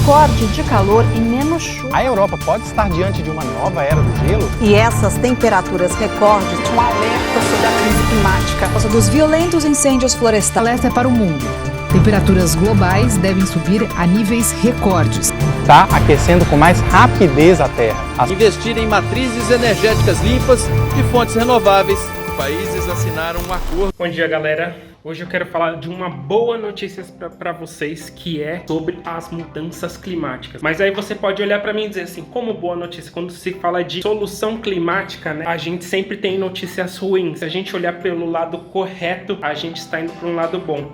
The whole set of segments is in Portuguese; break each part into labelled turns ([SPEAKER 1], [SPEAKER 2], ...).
[SPEAKER 1] recorde de calor e menos chuva.
[SPEAKER 2] A Europa pode estar diante de uma nova era do gelo?
[SPEAKER 1] E essas temperaturas recordes, um alerta sobre a crise climática, por causa dos violentos incêndios florestais.
[SPEAKER 3] Alerta para o mundo. Temperaturas globais devem subir a níveis recordes.
[SPEAKER 2] Está aquecendo com mais rapidez a Terra.
[SPEAKER 4] Investir em matrizes energéticas limpas de fontes renováveis. Países assinaram um acordo.
[SPEAKER 5] Bom dia, galera. Hoje eu quero falar de uma boa notícia para vocês, que é sobre as mudanças climáticas. Mas aí você pode olhar para mim e dizer assim, como boa notícia, quando se fala de solução climática, né, a gente sempre tem notícias ruins. Se a gente olhar pelo lado correto, a gente está indo para um lado bom.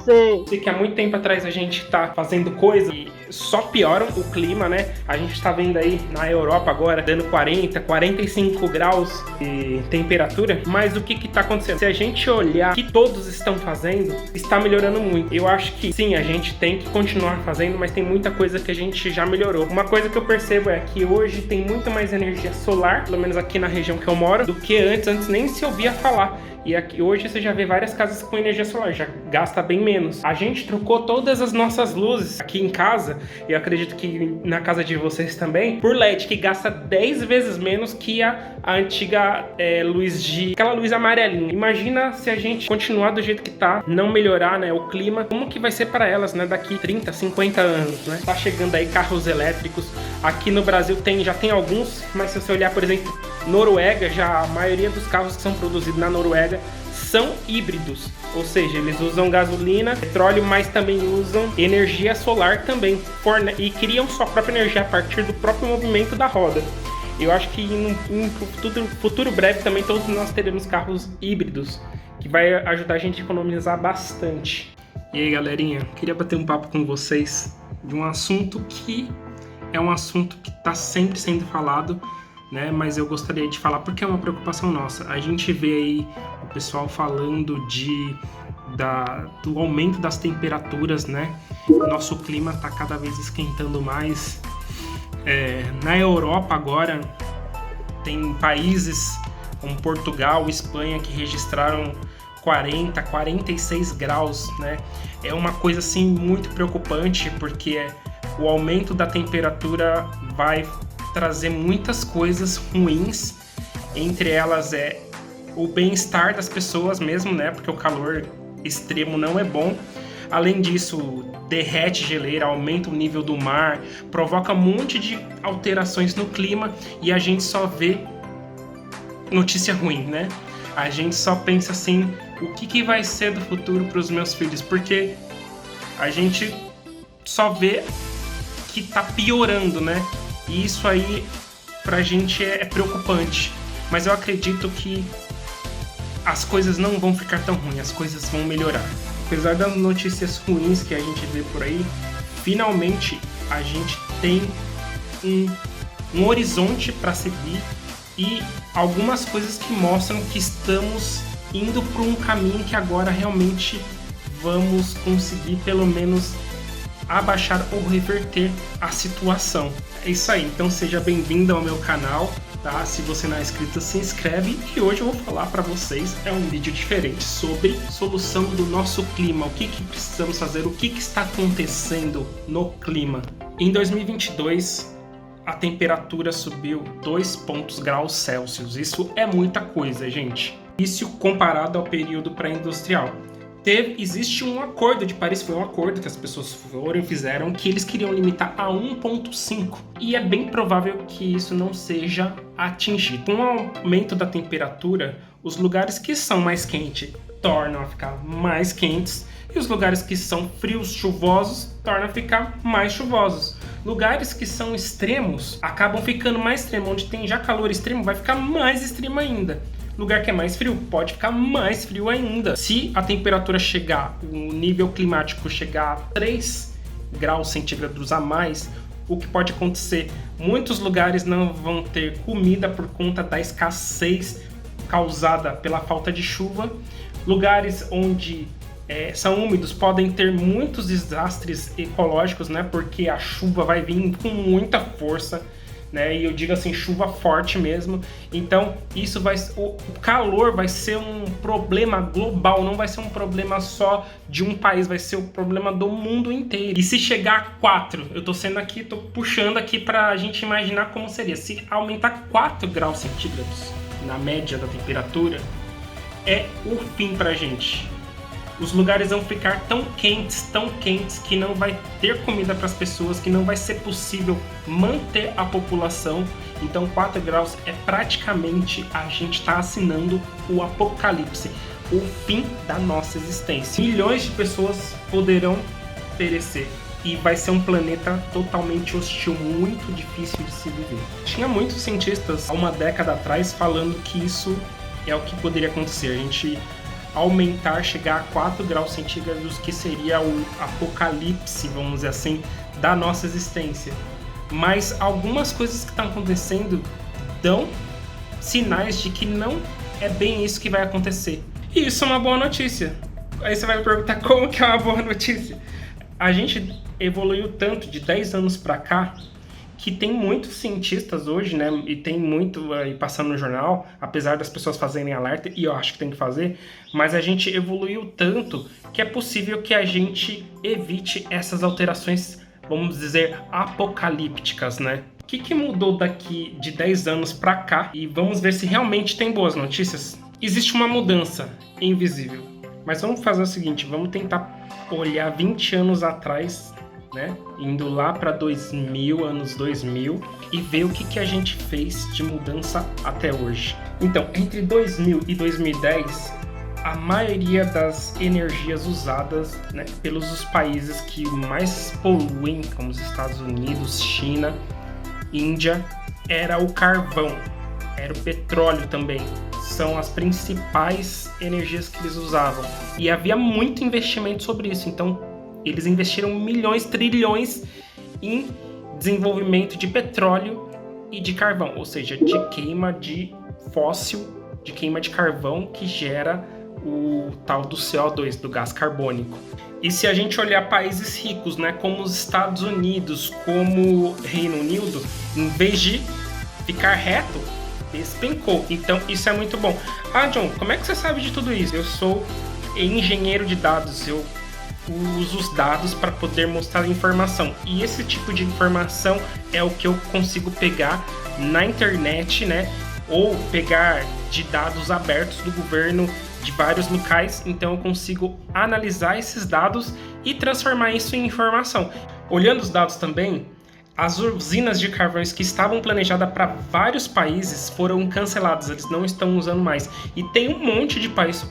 [SPEAKER 5] Sei que há muito tempo atrás a gente tá fazendo coisas que só pioram o clima, né? A gente tá vendo aí na Europa agora dando 40, 45 graus de temperatura. Mas o que tá acontecendo? Se a gente olhar o que todos estão fazendo, está melhorando muito. Eu acho que sim, a gente tem que continuar fazendo, mas tem muita coisa que a gente já melhorou. Uma coisa que eu percebo é que hoje tem muito mais energia solar, pelo menos aqui na região que eu moro, do que antes nem se ouvia falar. E aqui, hoje você já vê várias casas com energia solar, já gasta bem menos. A gente trocou todas as nossas luzes aqui em casa, e eu acredito que na casa de vocês também, por LED, que gasta 10 vezes menos que a antiga luz aquela luz amarelinha. Imagina se a gente continuar do jeito que tá, não melhorar, né, o clima, como que vai ser para elas, né, daqui 30, 50 anos, né? Tá chegando aí carros elétricos, aqui no Brasil já tem alguns, mas se você olhar, por exemplo, Noruega, já a maioria dos carros que são produzidos na Noruega são híbridos, ou seja, eles usam gasolina, petróleo, mas também usam energia solar também, e criam sua própria energia a partir do próprio movimento da roda. Eu acho que em futuro breve também todos nós teremos carros híbridos, que vai ajudar a gente a economizar bastante. E aí, galerinha, queria bater um papo com vocês de um assunto que é um assunto que está sempre sendo falado, né? Mas eu gostaria de falar porque é uma preocupação nossa. A gente vê aí o pessoal falando do aumento das temperaturas, né? Nosso clima está cada vez esquentando mais. Na Europa agora tem países como Portugal, Espanha, que registraram 40, 46 graus, né? É uma coisa assim muito preocupante, porque o aumento da temperatura vai trazer muitas coisas ruins, entre elas o bem-estar das pessoas mesmo, né? Porque o calor extremo não é bom. Além disso, derrete geleira, aumenta o nível do mar, provoca um monte de alterações no clima e a gente só vê notícia ruim, né? A gente só pensa assim, o que vai ser do futuro para os meus filhos? Porque a gente só vê que tá piorando, né? E isso aí pra gente é preocupante. Mas eu acredito que as coisas não vão ficar tão ruins, as coisas vão melhorar. Apesar das notícias ruins que a gente vê por aí, finalmente a gente tem um horizonte para seguir e algumas coisas que mostram que estamos indo por um caminho que agora realmente vamos conseguir pelo menos abaixar ou reverter a situação. É isso aí, então seja bem-vindo ao meu canal, tá? Se você não é inscrito, se inscreve, e hoje eu vou falar para vocês, um vídeo diferente sobre solução do nosso clima, o que precisamos fazer, o que está acontecendo no clima. Em 2022, a temperatura subiu 2 graus Celsius, isso é muita coisa, gente. Isso comparado ao período pré-industrial. Existe um acordo de Paris, foi um acordo que as pessoas foram e fizeram, que eles queriam limitar a 1,5. E é bem provável que isso não seja atingido. Com o aumento da temperatura, os lugares que são mais quentes tornam a ficar mais quentes, e os lugares que são frios, chuvosos, tornam a ficar mais chuvosos. Lugares que são extremos acabam ficando mais extremos, onde tem já calor extremo, vai ficar mais extremo ainda. Lugar que é mais frio, pode ficar mais frio ainda. Se a temperatura chegar, o nível climático chegar a 3 graus centígrados a mais, o que pode acontecer? Muitos lugares não vão ter comida por conta da escassez causada pela falta de chuva. Lugares onde são úmidos podem ter muitos desastres ecológicos, né? Porque a chuva vai vir com muita força. né? E eu digo assim, chuva forte mesmo. Então, o calor vai ser um problema global, não vai ser um problema só de um país, vai ser um problema do mundo inteiro. E se chegar a 4, eu tô puxando aqui pra gente imaginar como seria. Se aumentar 4 graus centígrados na média da temperatura, é o fim pra gente. Os lugares vão ficar tão quentes que não vai ter comida para as pessoas, que não vai ser possível manter a população. Então 4 graus é praticamente a gente está assinando o apocalipse, o fim da nossa existência. Milhões de pessoas poderão perecer e vai ser um planeta totalmente hostil, muito difícil de se viver. Tinha muitos cientistas há uma década atrás falando que isso é o que poderia acontecer. A gente chegar a 4 graus centígrados, que seria o apocalipse, vamos dizer assim, da nossa existência. Mas algumas coisas que estão acontecendo dão sinais de que não é bem isso que vai acontecer. E isso é uma boa notícia. Aí você vai me perguntar como que é uma boa notícia. A gente evoluiu tanto de 10 anos para cá, que tem muitos cientistas hoje, né, e tem muito aí passando no jornal, apesar das pessoas fazerem alerta, e eu acho que tem que fazer, mas a gente evoluiu tanto que é possível que a gente evite essas alterações, vamos dizer, apocalípticas, né? O que mudou daqui de 10 anos para cá? E vamos ver se realmente tem boas notícias. Existe uma mudança invisível, mas vamos fazer o seguinte, vamos tentar olhar 20 anos atrás, né? Indo lá para anos 2000 e ver o que a gente fez de mudança até hoje. Então, entre 2000 e 2010, a maioria das energias usadas, né, pelos os países que mais poluem, como os Estados Unidos, China, Índia, era o carvão, era o petróleo também. São as principais energias que eles usavam. E havia muito investimento sobre isso, então eles investiram milhões, trilhões em desenvolvimento de petróleo e de carvão, ou seja, de queima de fóssil, de queima de carvão que gera o tal do CO2, do gás carbônico. E se a gente olhar países ricos, né, como os Estados Unidos, como o Reino Unido, em vez de ficar reto, despencou. Então isso é muito bom. Ah, John, como é que você sabe de tudo isso? Eu sou engenheiro de dados, eu uso os dados para poder mostrar a informação. E esse tipo de informação é o que eu consigo pegar na internet, né? Ou pegar de dados abertos do governo de vários locais. Então eu consigo analisar esses dados e transformar isso em informação. Olhando os dados também, as usinas de carvões que estavam planejadas para vários países foram canceladas, eles não estão usando mais. E tem um monte de países,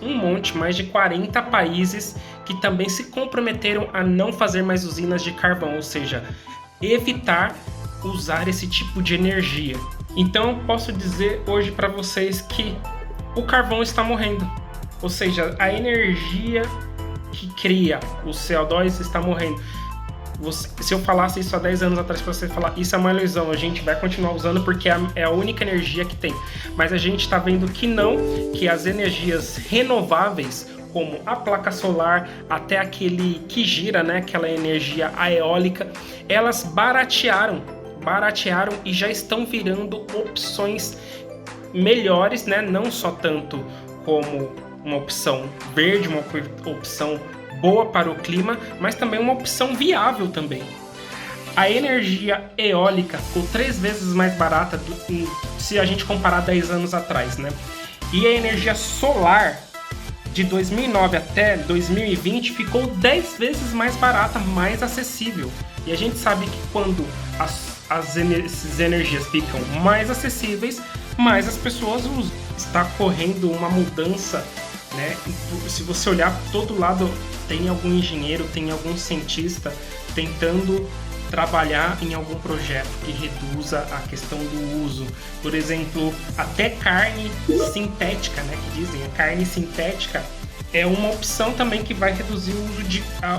[SPEAKER 5] mais de 40 países que também se comprometeram a não fazer mais usinas de carvão, ou seja, evitar usar esse tipo de energia. Então eu posso dizer hoje para vocês que o carvão está morrendo, ou seja, a energia que cria o CO2 está morrendo. Se eu falasse isso há 10 anos atrás para você falar, isso é uma ilusão, a gente vai continuar usando porque é a única energia que tem. Mas a gente está vendo que não, que as energias renováveis, como a placa solar, até aquele que gira, né, aquela energia eólica, elas baratearam e já estão virando opções melhores, né, não só tanto como uma opção verde, uma opção boa para o clima, mas também uma opção viável também. A energia eólica ficou 3 vezes mais barata se a gente comparar 10 anos atrás, né? E a energia solar de 2009 até 2020 ficou 10 vezes mais barata, mais acessível. E a gente sabe que quando essas energias ficam mais acessíveis, mais as pessoas usam. Está correndo uma mudança, né? Se você olhar para todo lado, tem algum engenheiro, tem algum cientista tentando trabalhar em algum projeto que reduza a questão do uso. Por exemplo, até carne sintética, né, que dizem, a carne sintética é uma opção também que vai reduzir o uso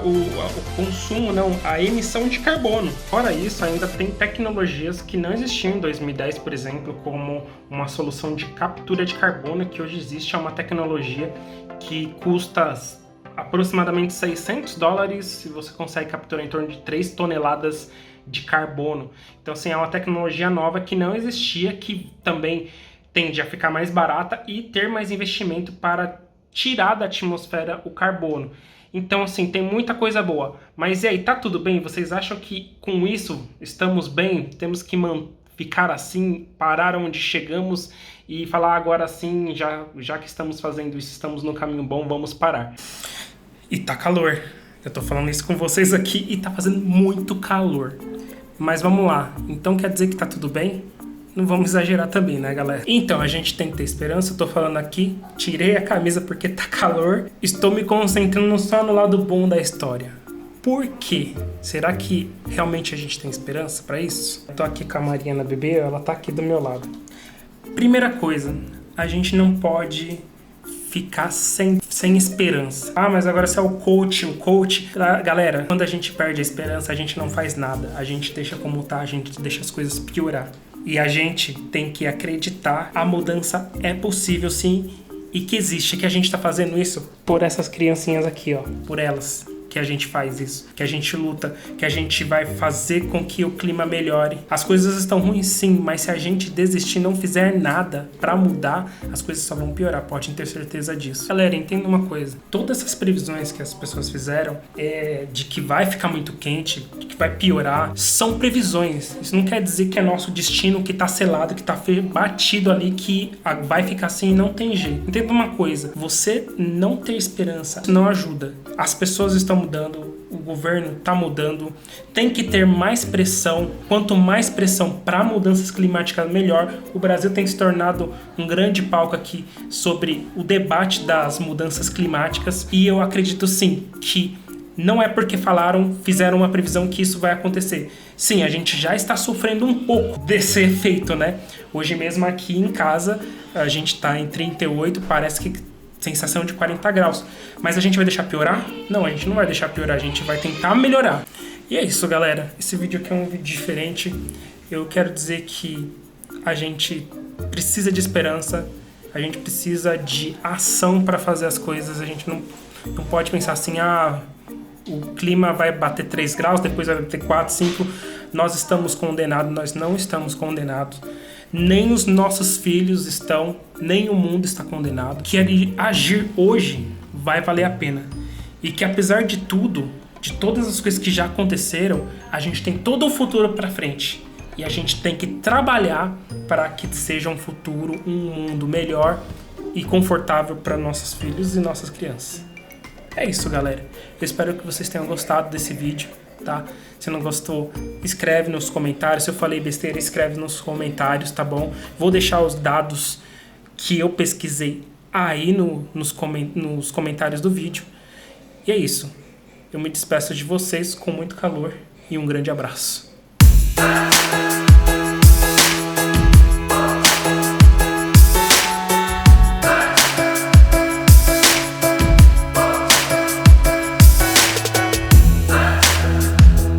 [SPEAKER 5] o consumo, não, a emissão de carbono. Fora isso, ainda tem tecnologias que não existiam em 2010, por exemplo, como uma solução de captura de carbono, que hoje existe, é uma tecnologia que custa aproximadamente $600, se você consegue capturar em torno de 3 toneladas de carbono. Então, assim, é uma tecnologia nova que não existia, que também tende a ficar mais barata e ter mais investimento para tirar da atmosfera o carbono. Então, assim, tem muita coisa boa. Mas e aí, tá tudo bem? Vocês acham que com isso estamos bem? Temos que ficar assim, parar onde chegamos e falar agora sim, já que estamos fazendo isso, estamos no caminho bom, vamos parar. E tá calor. Eu tô falando isso com vocês aqui e tá fazendo muito calor. Mas vamos lá. Então quer dizer que tá tudo bem? Não vamos exagerar também, né, galera? Então, a gente tem que ter esperança. Eu tô falando aqui, tirei a camisa porque tá calor. Estou me concentrando só no lado bom da história. Por quê? Será que realmente a gente tem esperança pra isso? Eu tô aqui com a Mariana Bebê, ela tá aqui do meu lado. Primeira coisa, a gente não pode ficar sem esperança. Ah, mas agora se é o coach. Galera, quando a gente perde a esperança, a gente não faz nada. A gente deixa como tá, a gente deixa as coisas piorar. E a gente tem que acreditar, a mudança é possível sim, e que existe, que a gente tá fazendo isso por essas criancinhas aqui, ó, por elas. Que a gente faz isso, que a gente luta, que a gente vai fazer com que o clima melhore. As coisas estão ruins sim, mas se a gente desistir e não fizer nada pra mudar, as coisas só vão piorar, podem ter certeza disso. Galera, entenda uma coisa, todas essas previsões que as pessoas fizeram, de que vai ficar muito quente, de que vai piorar, são previsões. Isso não quer dizer que é nosso destino, que tá selado, que tá batido ali, que vai ficar assim e não tem jeito. Entenda uma coisa, você não ter esperança não ajuda. As pessoas estão mudando, o governo está mudando, tem que ter mais pressão. Quanto mais pressão para mudanças climáticas, melhor. O Brasil tem se tornado um grande palco aqui sobre o debate das mudanças climáticas e eu acredito sim que não é porque fizeram uma previsão que isso vai acontecer. Sim, a gente já está sofrendo um pouco desse efeito, né? Hoje mesmo aqui em casa, a gente está em 38, parece que sensação de 40 graus. Mas a gente vai deixar piorar? Não, a gente não vai deixar piorar, a gente vai tentar melhorar. E é isso, galera. Esse vídeo aqui é um vídeo diferente. Eu quero dizer que a gente precisa de esperança, a gente precisa de ação para fazer as coisas. A gente não pode pensar assim, o clima vai bater 3 graus, depois vai bater 4, 5. Nós estamos condenados, nós não estamos condenados. Nem os nossos filhos estão, nem o mundo está condenado. Que agir hoje vai valer a pena. E que apesar de tudo, de todas as coisas que já aconteceram, a gente tem todo o futuro para frente. E a gente tem que trabalhar para que seja um futuro, um mundo melhor e confortável para nossos filhos e nossas crianças. É isso, galera. Eu espero que vocês tenham gostado desse vídeo, tá? Se não gostou, escreve nos comentários. Se eu falei besteira, escreve nos comentários, tá bom? Vou deixar os dados que eu pesquisei aí nos comentários do vídeo. E é isso. Eu me despeço de vocês com muito calor e um grande abraço.